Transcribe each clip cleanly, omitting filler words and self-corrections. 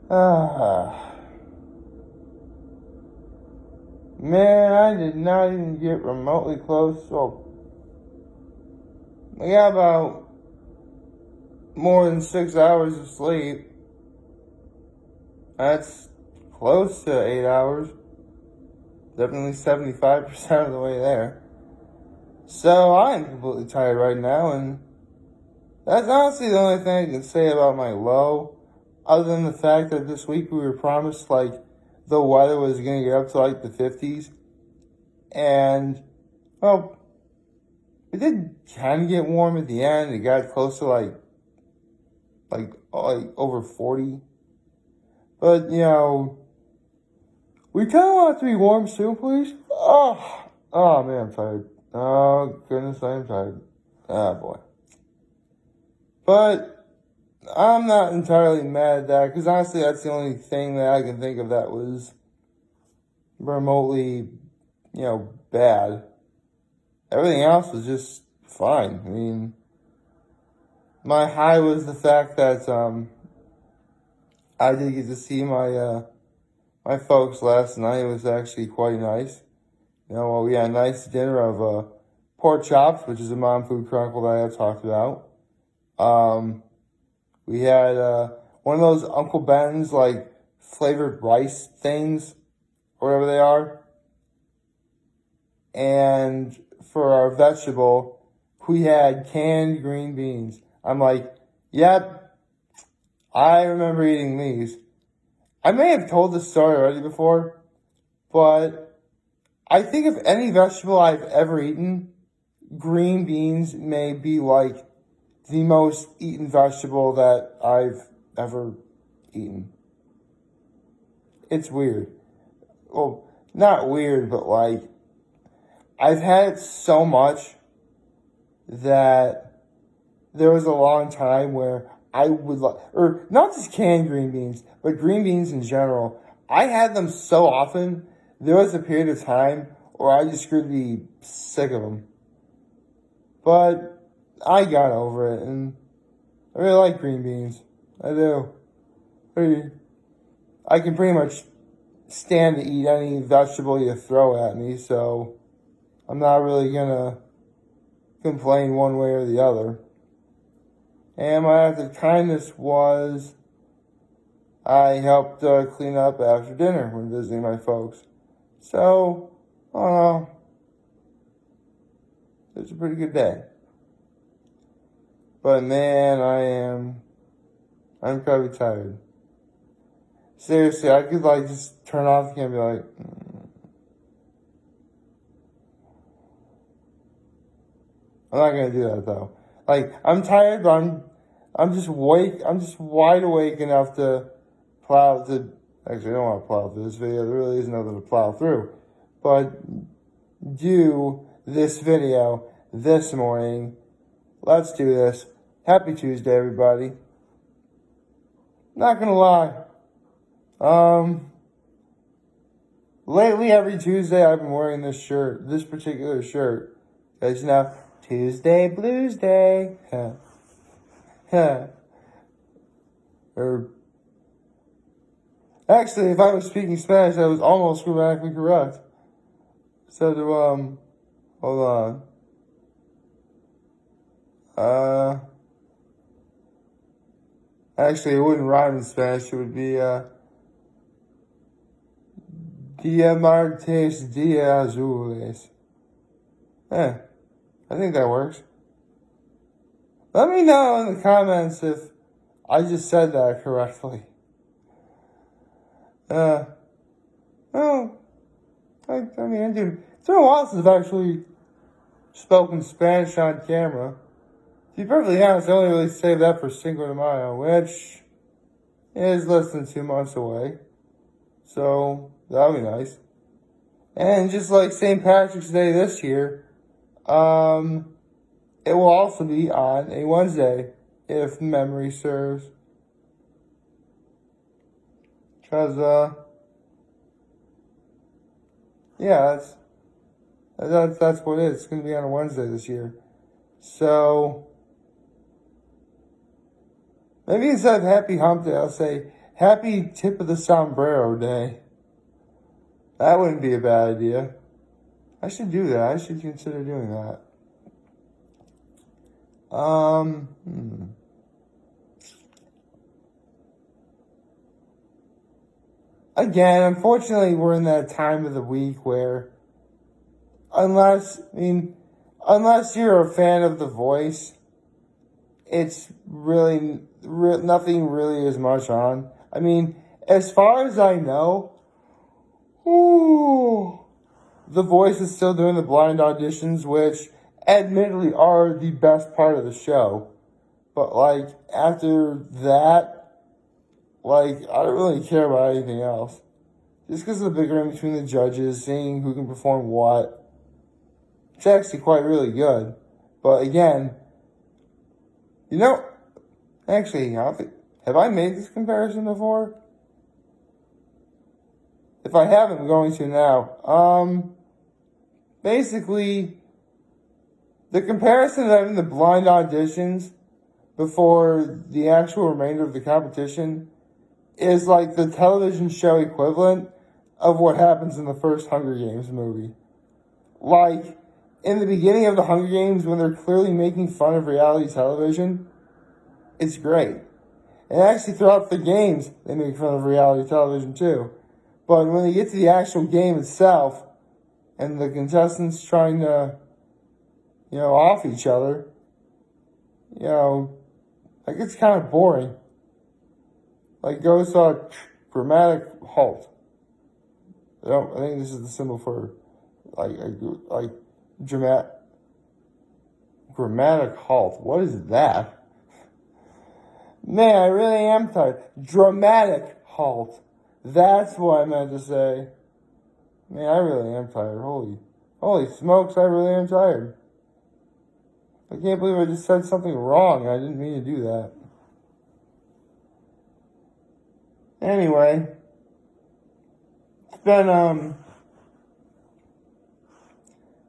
Ah, man, I did not even get remotely close. So I got about more than 6 hours of sleep. That's close to 8 hours. Definitely 75% of the way there. So I'm completely tired right now, and that's honestly the only thing I can say about my low, other than the fact that this week we were promised like the weather was gonna get up to like the 50s, and well, it did kind of get warm at the end. It got close to like over 40, but we kind of want it to be warm soon, please. Oh man, I'm tired. Oh goodness, I am tired. Ah boy. But I'm not entirely mad at that, because honestly, that's the only thing that I can think of that was remotely, bad. Everything else was just fine. I mean, my high was the fact that I did get to see my folks last night. It was actually quite nice. We had a nice dinner of pork chops, which is a mom food chronicle that I have talked about. We had one of those Uncle Ben's like flavored rice things, or whatever they are. And for our vegetable, we had canned green beans. I'm like, yep, I remember eating these. I may have told this story already before, but I think of any vegetable I've ever eaten, green beans may be like the most eaten vegetable that I've ever eaten. It's weird. Well, not weird, but like, I've had it so much that there was a long time where I would like, or not just canned green beans, but green beans in general. I had them so often, there was a period of time where I just grew to be sick of them. But I got over it, and I really like green beans. I do. I can pretty much stand to eat any vegetable you throw at me, so I'm not really gonna complain one way or the other. And my act of kindness was I helped clean up after dinner when visiting my folks. So, I don't know. It was a pretty good day. But man, I'm probably tired. Seriously, I could like just turn off the camera and be like, I'm not gonna do that though. Like, I'm tired, but I'm just wide awake enough to plow to. Actually, I don't want to plow through this video. There really is nothing to plow through. But do this video this morning. Let's do this. Happy Tuesday, everybody. Not gonna lie. Lately, every Tuesday, I've been wearing this particular shirt. Because, Tuesday Blues Day. Or, actually, if I was speaking Spanish, that was almost grammatically correct. So, hold on. Actually, it wouldn't rhyme in Spanish. It would be, Dia Martes, Dia Azules. I think that works. Let me know in the comments if I just said that correctly. Well, dude, it's been a while since I've actually spoken Spanish on camera. To be perfectly honest, I only really saved that for Cinco de Mayo, which is less than 2 months away. So, that'll be nice. And just like St. Patrick's Day this year, it will also be on a Wednesday, if memory serves. Because, yeah, that's what it is. It's going to be on a Wednesday this year. So, maybe instead of Happy Hump Day, I'll say happy tip of the sombrero day. That wouldn't be a bad idea. I should do that. I should consider doing that. Again, unfortunately, we're in that time of the week where, unless you're a fan of The Voice, it's really, nothing really is much on. I mean, as far as I know, The Voice is still doing the blind auditions, which admittedly are the best part of the show. But, like, after that, like, I don't really care about anything else. Just because of the bickering between the judges, seeing who can perform what. It's actually quite really good. But again, actually, have I made this comparison before? If I haven't, I'm going to now. Basically, the comparison of having the blind auditions before the actual remainder of the competition is like the television show equivalent of what happens in the first Hunger Games movie. Like, in the beginning of the Hunger Games, when they're clearly making fun of reality television, it's great. And actually, throughout the games, they make fun of reality television too. But when they get to the actual game itself, and the contestants trying to, off each other, like, it's kind of boring. Like, goes to a dramatic halt. I think this is the symbol for, dramatic halt. What is that? Man, I really am tired. Dramatic halt. That's what I meant to say. Man, I really am tired. Holy smokes, I really am tired. I can't believe I just said something wrong. I didn't mean to do that. Anyway, it's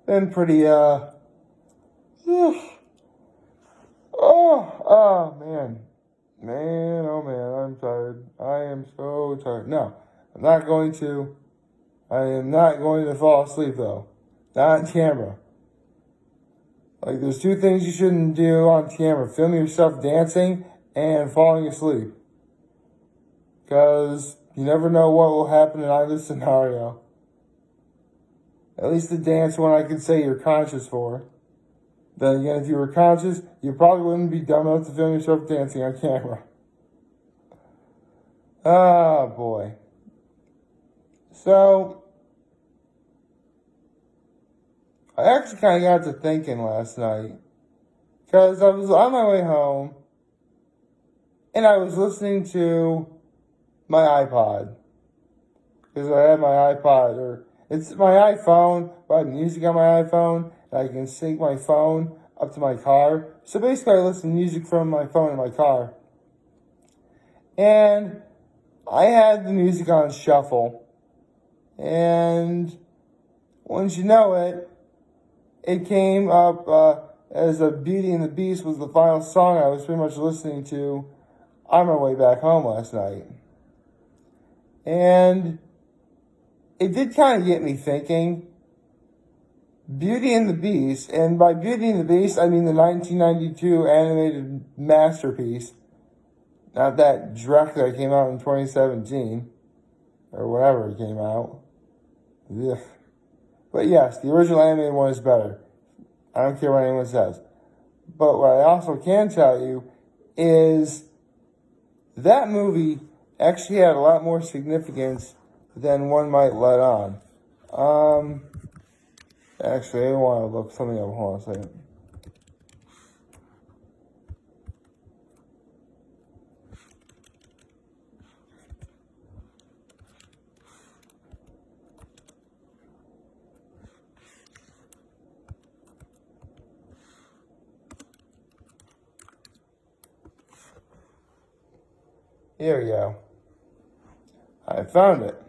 been pretty, man. Man, oh man, I'm tired. I am so tired. No, I am not going to fall asleep though. Not on camera. Like, there's two things you shouldn't do on camera. Film yourself dancing and falling asleep. Because you never know what will happen in either scenario. At least the dance one I could say you're conscious for. Then again, if you were conscious, you probably wouldn't be dumb enough to film yourself dancing on camera. Oh, boy. So, I actually kind of got to thinking last night. Because I was on my way home, and I was listening to my iPod. Because I have my iPod, or it's my iPhone, but I have music on my iPhone, and I can sync my phone up to my car. So basically, I listen to music from my phone in my car. And I had the music on shuffle. And once you know it, it came up as a Beauty and the Beast was the final song I was pretty much listening to on my way back home last night. And it did kind of get me thinking. Beauty and the Beast, and by Beauty and the Beast, I mean the 1992 animated masterpiece, not that Shrek that came out in 2017, or whatever it came out. Ugh. But yes, the original animated one is better. I don't care what anyone says. But what I also can tell you is that movie actually had a lot more significance than one might let on. Actually, I want to look something up. Hold on a second. Here we go. I found it.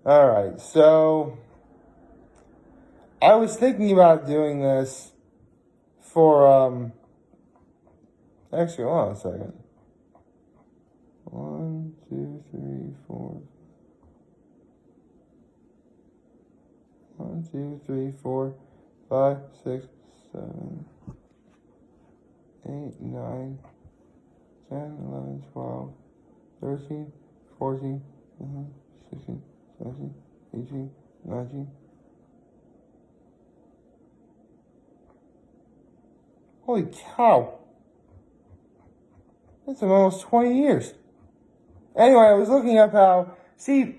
Alright, so I was thinking about doing this for Actually, hold on a second. 1, 2, 3, 4. 1, 2, 3, 4, 5, 6, 7, 8, 9, 10, 11, 12, 13, 14, 16, 17, 18, 19. Holy cow. That's been almost 20 years. Anyway, I was looking up how, see,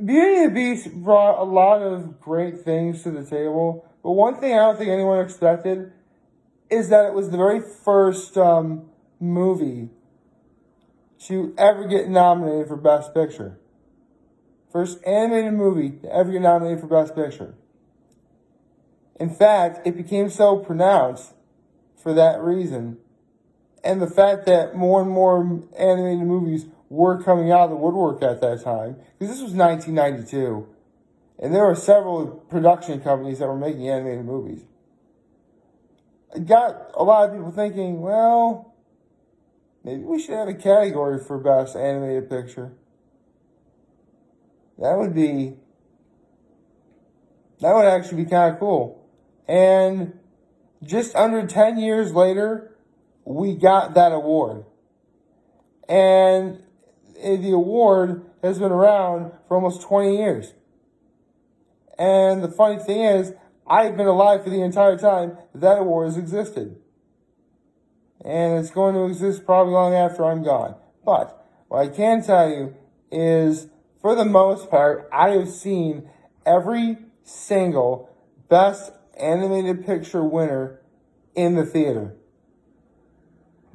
Beauty and the Beast brought a lot of great things to the table, but one thing I don't think anyone expected is that it was the very first movie to ever get nominated for Best Picture. First animated movie to ever get nominated for Best Picture. In fact, it became so pronounced for that reason, and the fact that more and more animated movies were coming out of the woodwork at that time, because this was 1992, and there were several production companies that were making animated movies. It got a lot of people thinking, well, maybe we should have a category for Best Animated Picture. That would actually be kind of cool. And just under 10 years later, we got that award. And the award has been around for almost 20 years. And the funny thing is, I've been alive for the entire time that award has existed. And it's going to exist probably long after I'm gone. But what I can tell you is, for the most part, I have seen every single Best Animated Picture winner in the theater.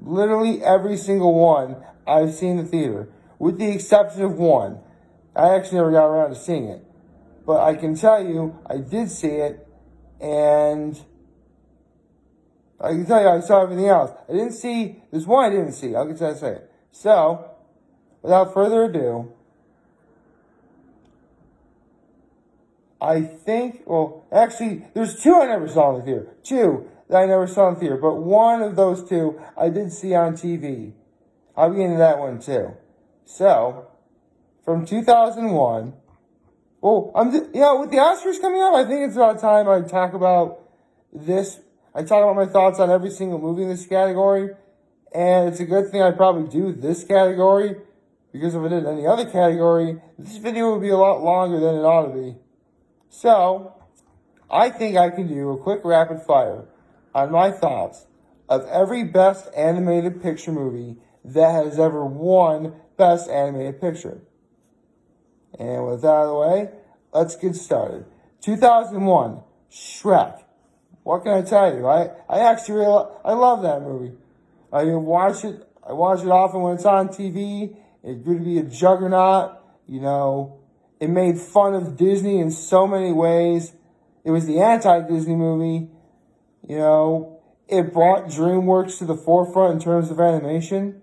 Literally every single one I've seen in the theater, with the exception of one. I actually never got around to seeing it. But I can tell you, I did see it, and I can tell you I saw everything else. There's one I didn't see, I'll get to that in a second. So, without further ado, I think, actually, there's two I never saw in the theater. Two that I never saw in the theater, but one of those two I did see on TV. I'll get into that one too. So, from 2001, with the Oscars coming up, I think it's about time I talk about this. I talk about my thoughts on every single movie in this category, and it's a good thing I probably do this category, because if I did any other category, this video would be a lot longer than it ought to be. So, I think I can do a quick rapid fire on my thoughts of every Best Animated Picture movie that has ever won Best Animated Picture. And with that out of the way, let's get started. 2001, Shrek. What can I tell you? I love that movie. I watch it often when it's on TV. It's going to be a juggernaut. It made fun of Disney in so many ways. It was the anti-Disney movie. It brought DreamWorks to the forefront in terms of animation.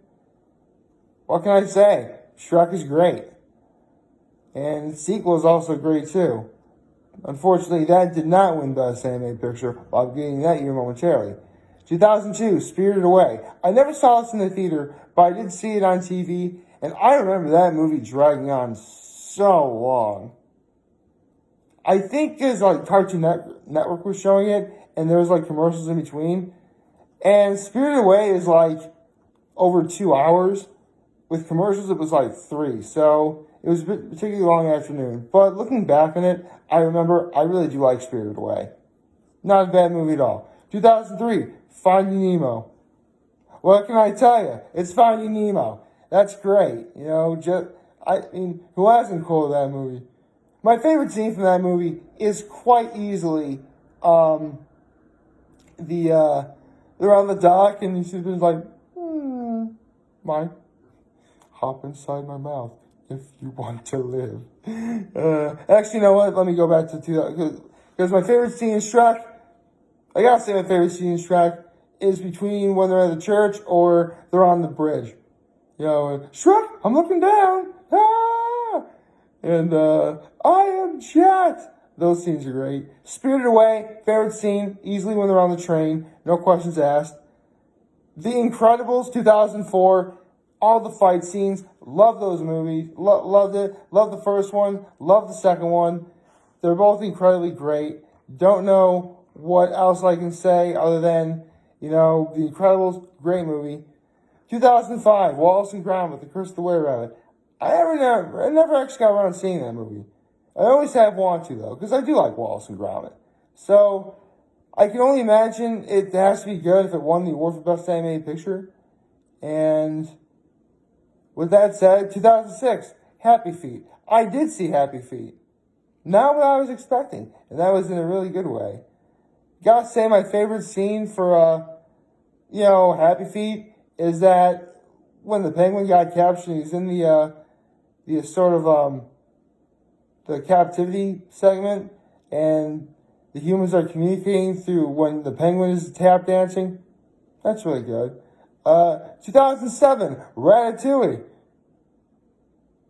What can I say? Shrek is great. And the sequel is also great too. Unfortunately, that did not win Best Animated Picture. I'll be getting that year momentarily. 2002, Spirited Away. I never saw this in the theater, but I did see it on TV, and I remember that movie dragging on so long. I think because Cartoon Network was showing it, and there was commercials in between. And Spirited Away is over 2 hours. With commercials, it was 3. So it was a particularly long afternoon. But looking back on it, I remember I really do like Spirited Away. Not a bad movie at all. 2003, Finding Nemo. What can I tell you? It's Finding Nemo. That's great. Who hasn't called that movie? My favorite scene from that movie is quite easily they're on the dock and he's just mine. Hop inside my mouth if you want to live. Actually, you know what? Let me go back to 2000, because my favorite scene in Shrek, I gotta say my favorite scene in Shrek is between when they're at the church or they're on the bridge. Shrek, I'm looking down. Ah! And I am Jet. Those scenes are great. Spirited Away, favorite scene, easily when they're on the train. No questions asked. The Incredibles, 2004, all the fight scenes, love those movies, loved it, love the first one, love the second one. They're both incredibly great. Don't know what else I can say other than, The Incredibles, great movie. 2005, Wallace and Gromit, The Curse of the Were Rabbit. I never actually got around to seeing that movie. I always have wanted to, though, because I do like Wallace and Gromit. So, I can only imagine it has to be good if it won the award for Best Animated Picture. And with that said, 2006, Happy Feet. I did see Happy Feet. Not what I was expecting, and that was in a really good way. Gotta say, my favorite scene for, Happy Feet is that when the penguin got captured, he's in the captivity segment, and the humans are communicating through when the penguin is tap dancing. That's really good. 2007, Ratatouille.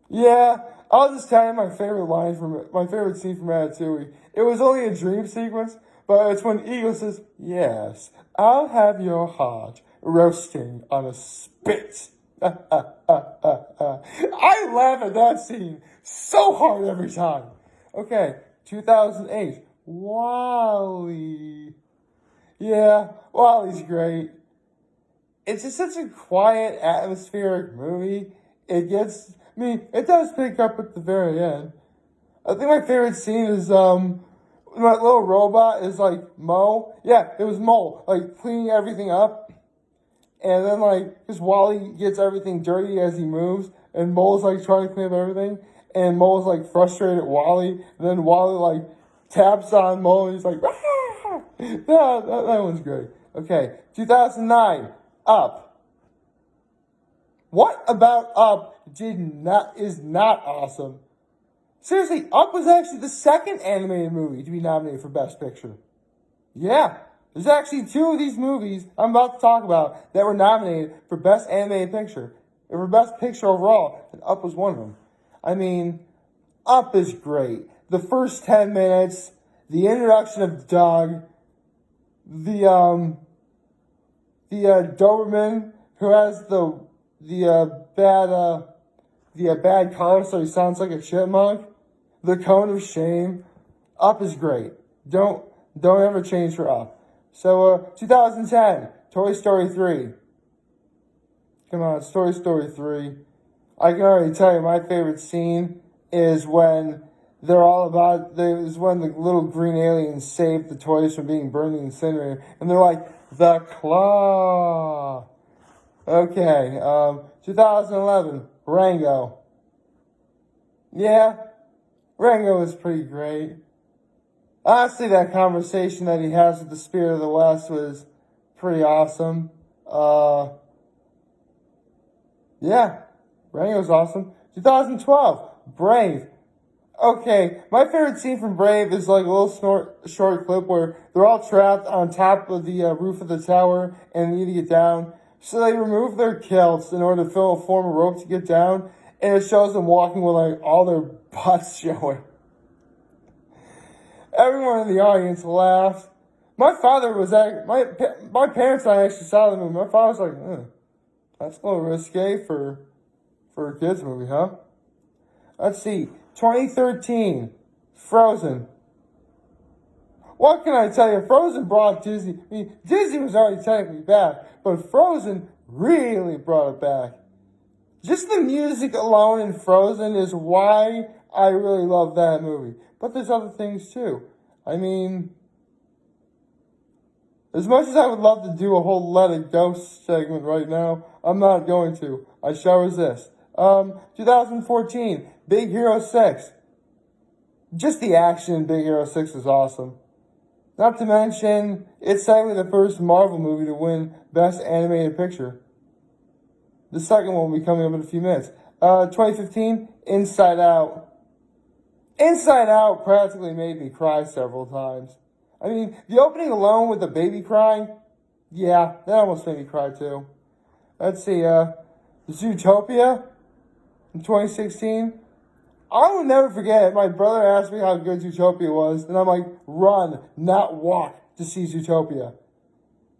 Yeah, I'll just tell you my favorite scene from Ratatouille. It was only a dream sequence, but it's when Eagle says, "Yes, I'll have your heart roasting on a spit." I laugh at that scene so hard every time. Okay, 2008, WALL-E. Yeah, WALL-E's great. It's just such a quiet, atmospheric movie. It does pick up at the very end. I think my favorite scene is, my little robot is like Mo. Yeah, it was Mo, like cleaning everything up. And then because WALL-E gets everything dirty as he moves, and Mo's trying to clean up everything. And Mo's frustrated at WALL-E. And then WALL-E taps on Mo and he's like, "Ah!" that one's great. Okay, 2009, Up. What about Up is not awesome? Seriously, Up was actually the second animated movie to be nominated for Best Picture. Yeah, there's actually two of these movies I'm about to talk about that were nominated for Best Animated Picture. And for Best Picture overall, and Up was one of them. I mean, Up is great. The first 10 minutes, the introduction of Doug, the Doberman who has the bad collar, so he sounds like a chipmunk. The cone of shame. Up is great. Don't ever change for Up. So, 2010, Toy Story 3. Come on, it's Toy Story 3. I can already tell you my favorite scene is when when the little green aliens save the toys from being burned in the incinerator, and they're like, "The claw." Okay, 2011, Rango. Yeah, Rango is pretty great. Honestly, that conversation that he has with the Spirit of the West was pretty awesome. Yeah, Rango's awesome. 2012, Brave. Okay, my favorite scene from Brave is a little short clip where they're all trapped on top of the roof of the tower and need to get down. So they remove their kilts in order to form a rope to get down, and it shows them walking with all their butts showing. Everyone in the audience laughed. My father was my parents and I actually saw the movie. My father was like, "That's a little risque for a kids movie, huh?" Let's see. 2013, Frozen. What can I tell you? Frozen brought Disney. I mean, Disney was already technically back, but Frozen really brought it back. Just the music alone in Frozen is why I really love that movie. But there's other things too. I mean, as much as I would love to do a whole Let It Go segment right now, I'm not going to. I shall resist. 2014, Big Hero 6. Just the action in Big Hero 6 is awesome. Not to mention, it's sadly the first Marvel movie to win Best Animated Picture. The second one will be coming up in a few minutes. 2015, Inside Out. Inside Out practically made me cry several times. I mean, the opening alone with the baby crying, yeah, that almost made me cry too. Let's see, Zootopia in 2016. I will never forget, my brother asked me how good Zootopia was, and I'm like, run, not walk, to see Zootopia.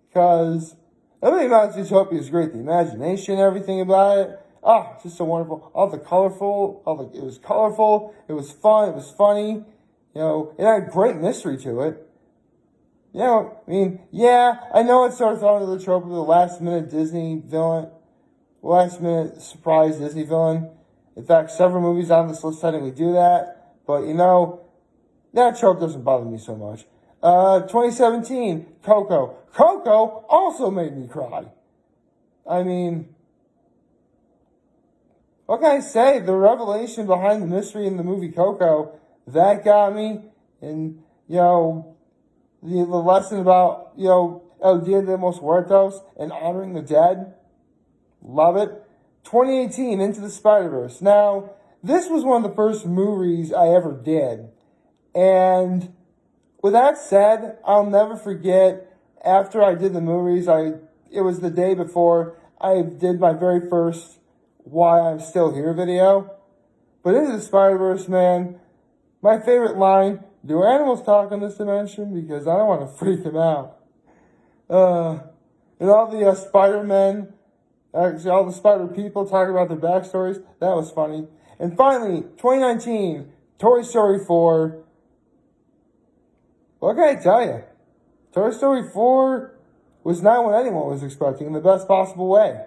Because Everything about Zootopia is great. The imagination, everything about it. Ah, it's just so wonderful. It was colorful. It was fun. It was funny. It had great mystery to it. I know it's sort of thrown into the trope of the last minute surprise Disney villain. In fact, several movies on this list technically do that. But, that trope doesn't bother me so much. 2017, Coco. Coco also made me cry. I mean, what can I say? The revelation behind the mystery in the movie Coco, that got me. And, the lesson about, El Dia de los Muertos and honoring the dead. Love it. 2018, Into the Spider-Verse. Now, this was one of the first movies I ever did. And with that said, I'll never forget, after I did the movies, it was the day before I did my very first Why I'm Still Here video. But Into the Spider-Verse, man, my favorite line, do animals talk in this dimension? Because I don't want to freak them out. And all the Spider-Men, actually all the Spider people talking about their backstories, that was funny. And finally, 2019, Toy Story 4. What can I tell you? Toy Story 4 was not what anyone was expecting in the best possible way.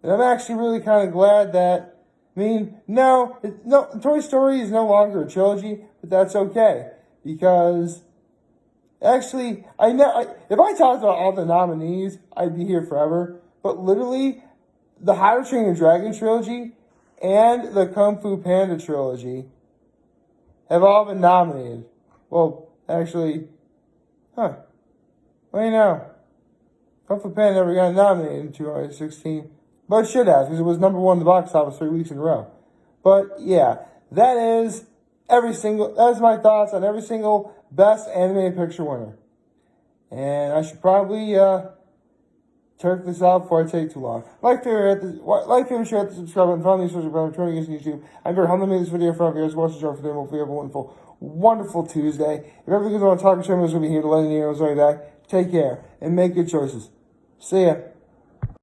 And I'm actually really kind of glad that, Toy Story is no longer a trilogy, but that's okay. Because, actually, if I talked about all the nominees, I'd be here forever. But literally, the How to Train Your Dragon trilogy and the Kung Fu Panda trilogy have all been nominated. Well, actually, Kung Fu Panda never got nominated in 2016. But it should have, because it was number 1 in the box office 3 weeks in a row. But yeah, that is my thoughts on every single best animated picture winner. And I should probably check this out before I take too long. Like, favorite, share, subscribe, and follow me on social media, turning this YouTube. I'm very humbled to make this video for you guys. Watch the show for them. Hopefully, you have a wonderful, wonderful Tuesday. If everything goes on talking show, I'm going to be here to let you know I was right back. Take care and make good choices. See ya.